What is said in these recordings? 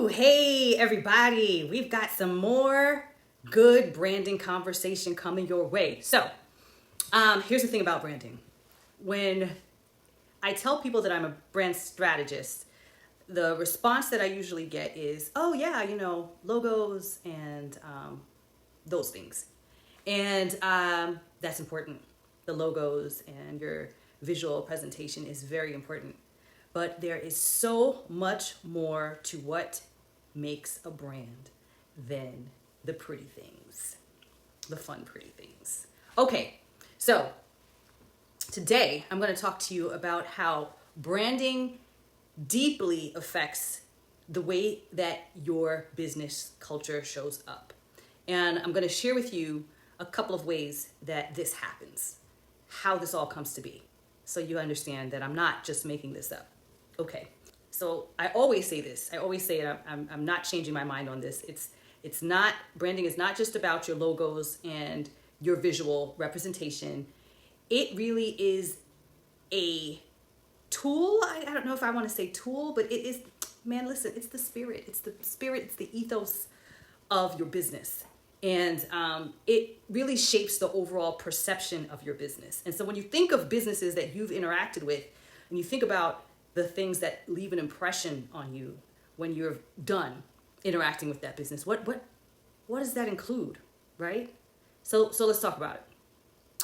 Woo! Hey, everybody. We've got some more good branding conversation coming your way. So, here's the thing about branding. When I tell people that I'm a brand strategist, the response that I usually get is, oh, yeah, logos and those things. And that's important. The logos and your visual presentation is very important. But there is so much more to what makes a brand than the pretty things, the fun, pretty things. Okay, so today I'm going to talk to you about how branding deeply affects the way that your business culture shows up. And I'm going to share with you a couple of ways that this happens, how this all comes to be, so you understand that I'm not just making this up. Okay, so I always say this. I always say it. I'm not changing my mind on this. It's not, branding is not just about your logos and your visual representation. It really is a tool. I don't know if I want to say tool, but it is, man, listen, it's the spirit. It's the spirit. It's the ethos of your business. And it really shapes the overall perception of your business. And so when you think of businesses that you've interacted with, and you think about the things that leave an impression on you when you're done interacting with that business, what does that include, right? So let's talk about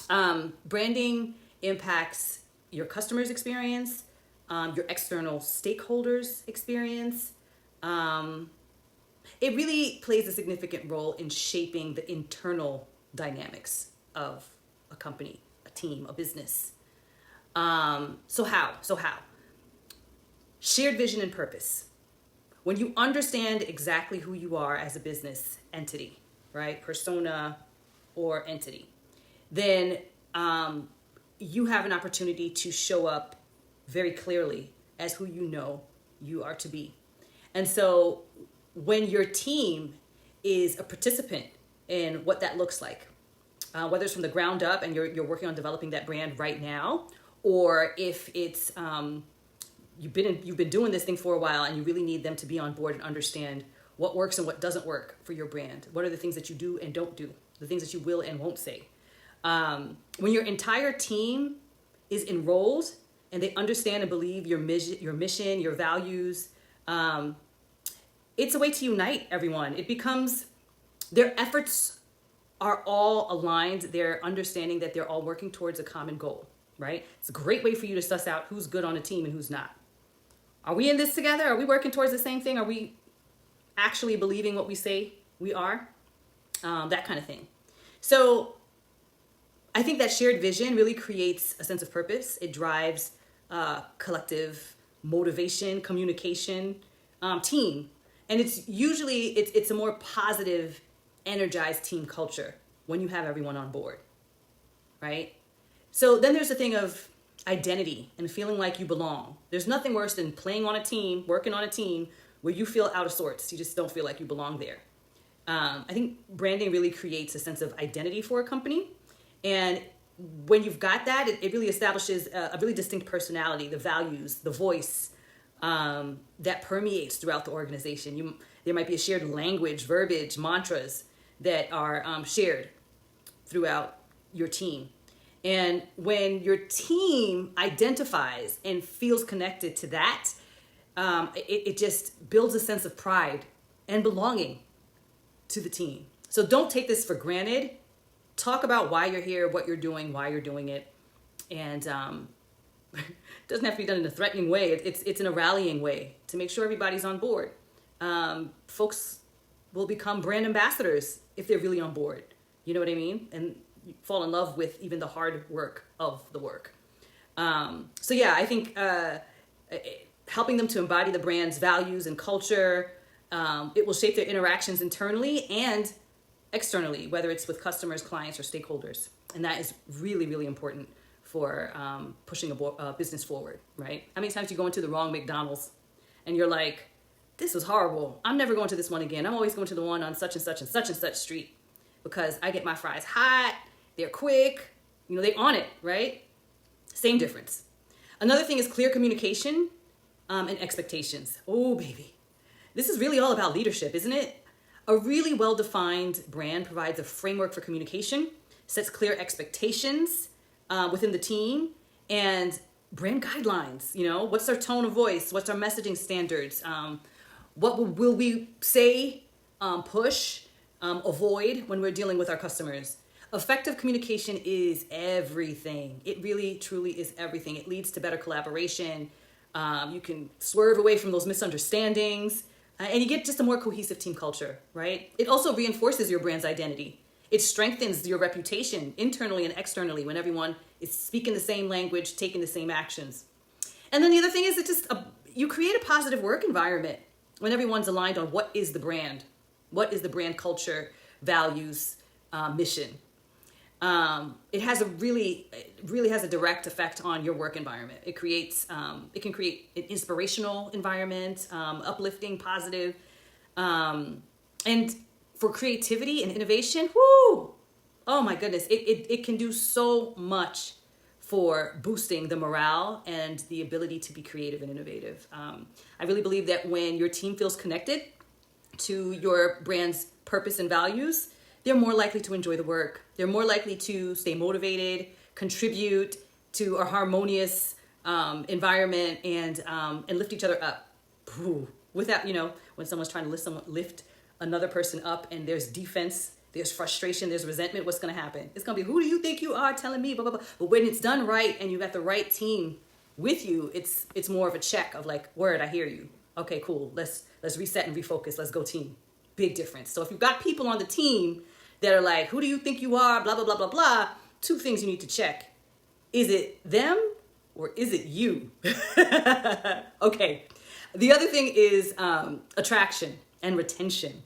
it. Branding impacts your customers' experience, your external stakeholders' experience. It really plays a significant role in shaping the internal dynamics of a company, a team, a business. So how? Shared vision and purpose. When you understand exactly who you are as a business entity, right? Persona or entity, then you have an opportunity to show up very clearly as who you know you are to be. And so when your team is a participant in what that looks like, whether it's from the ground up and you're working on developing that brand right now, or if it's you've been doing this thing for a while and you really need them to be on board and understand what works and what doesn't work for your brand. What are the things that you do and don't do? The things that you will and won't say. When your entire team is enrolled and they understand and believe your mission, your values, it's a way to unite everyone. It becomes, their efforts are all aligned. They're understanding that they're all working towards a common goal, right? It's a great way for you to suss out who's good on a team and who's not. Are we in this together? Are we working towards the same thing? Are we actually believing what we say we are? That kind of thing. So I think that shared vision really creates a sense of purpose. It drives collective motivation, communication, team. And it's usually, it's a more positive, energized team culture when you have everyone on board, right? So then there's the thing of identity and feeling like you belong. There's nothing worse than playing on a team, working on a team where you feel out of sorts. You just don't feel like you belong there. I think branding really creates a sense of identity for a company. And when you've got that, it really establishes a really distinct personality, the values, the voice that permeates throughout the organization. There might be a shared language, verbiage, mantras that are shared throughout your team. And when your team identifies and feels connected to that, it just builds a sense of pride and belonging to the team. So don't take this for granted. Talk about why you're here, what you're doing, why you're doing it. And it doesn't have to be done in a threatening way. It's in a rallying way to make sure everybody's on board. Folks will become brand ambassadors if they're really on board. You know what I mean? And fall in love with even the hard work of the work. So yeah, I think helping them to embody the brand's values and culture, it will shape their interactions internally and externally, whether it's with customers, clients, or stakeholders. And that is really, really important for pushing a business forward, right? How many times you go into the wrong McDonald's and you're like, this was horrible. I'm never going to this one again. I'm always going to the one on such and such and such and such street because I get my fries hot, they're quick, they on it, right? Same difference. Another thing is clear communication and expectations. Oh, baby. this is really all about leadership, isn't it? A really well-defined brand provides a framework for communication, sets clear expectations within the team, and brand guidelines. What's our tone of voice? What's our messaging standards? What will we say, push, avoid when we're dealing with our customers? Effective communication is everything. It really, truly is everything. It leads to better collaboration. You can swerve away from those misunderstandings, and you get just a more cohesive team culture, right? It also reinforces your brand's identity. It strengthens your reputation internally and externally when everyone is speaking the same language, taking the same actions. And then the other thing is you create a positive work environment when everyone's aligned on what is the brand culture, values, mission. It really has a direct effect on your work environment. It can create an inspirational environment, uplifting, positive, and for creativity and innovation, whoo! Oh my goodness, it can do so much for boosting the morale and the ability to be creative and innovative. I really believe that when your team feels connected to your brand's purpose and values, they're more likely to enjoy the work. They're more likely to stay motivated, contribute to a harmonious environment, and lift each other up. Without, when someone's trying to lift another person up and there's defense, there's frustration, there's resentment, what's going to happen? It's going to be, who do you think you are telling me, blah, blah, blah. But when it's done right and you got the right team with you, it's more of a check of like, word, I hear you. Okay, cool. Let's reset and refocus. Let's go team. Big difference. So if you've got people on the team that are like, who do you think you are, blah, blah, blah, blah, blah, two things you need to check. Is it them or is it you? Okay. The other thing is attraction and retention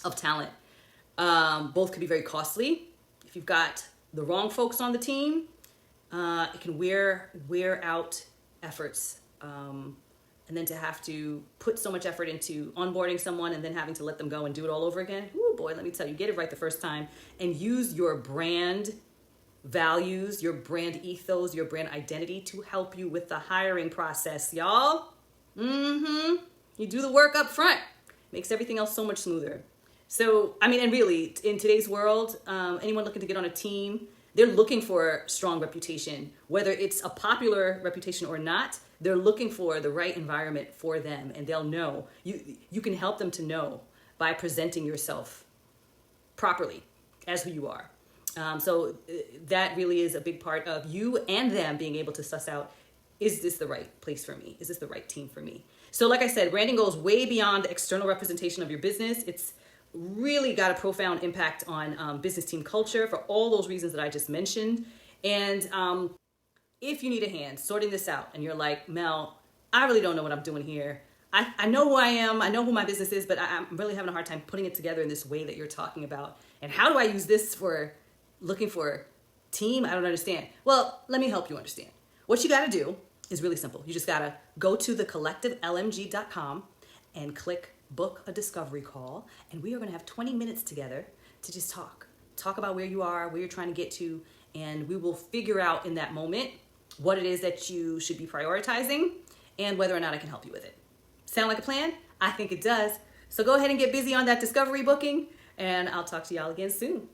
of talent. Both can be very costly. If you've got the wrong folks on the team, it can wear out efforts. And then to have to put so much effort into onboarding someone and then having to let them go and do it all over again. Ooh, boy, let me tell you, get it right the first time and use your brand values, your brand ethos, your brand identity to help you with the hiring process, y'all. You do the work up front. Makes everything else so much smoother. So, and really, in today's world, anyone looking to get on a team, they're looking for strong reputation. Whether it's a popular reputation or not, they're looking for the right environment for them, and they'll know. You can help them to know by presenting yourself properly as who you are. So that really is a big part of you and them being able to suss out, is this the right place for me? Is this the right team for me? So like I said, branding goes way beyond the external representation of your business. It's really got a profound impact on business team culture for all those reasons that I just mentioned. And if you need a hand sorting this out and you're like, Mel, I really don't know what I'm doing here. I know who I am. I know who my business is, but I'm really having a hard time putting it together in this way that you're talking about. And how do I use this for looking for team? I don't understand. Well, let me help you understand. What you got to do is really simple. You just got to go to thecollectivelmg.com and click book a discovery call. And we are going to have 20 minutes together to just talk about where you are, where you're trying to get to. And we will figure out in that moment what it is that you should be prioritizing and whether or not I can help you with it. Sound like a plan? I think it does. So go ahead and get busy on that discovery booking, and I'll talk to y'all again soon.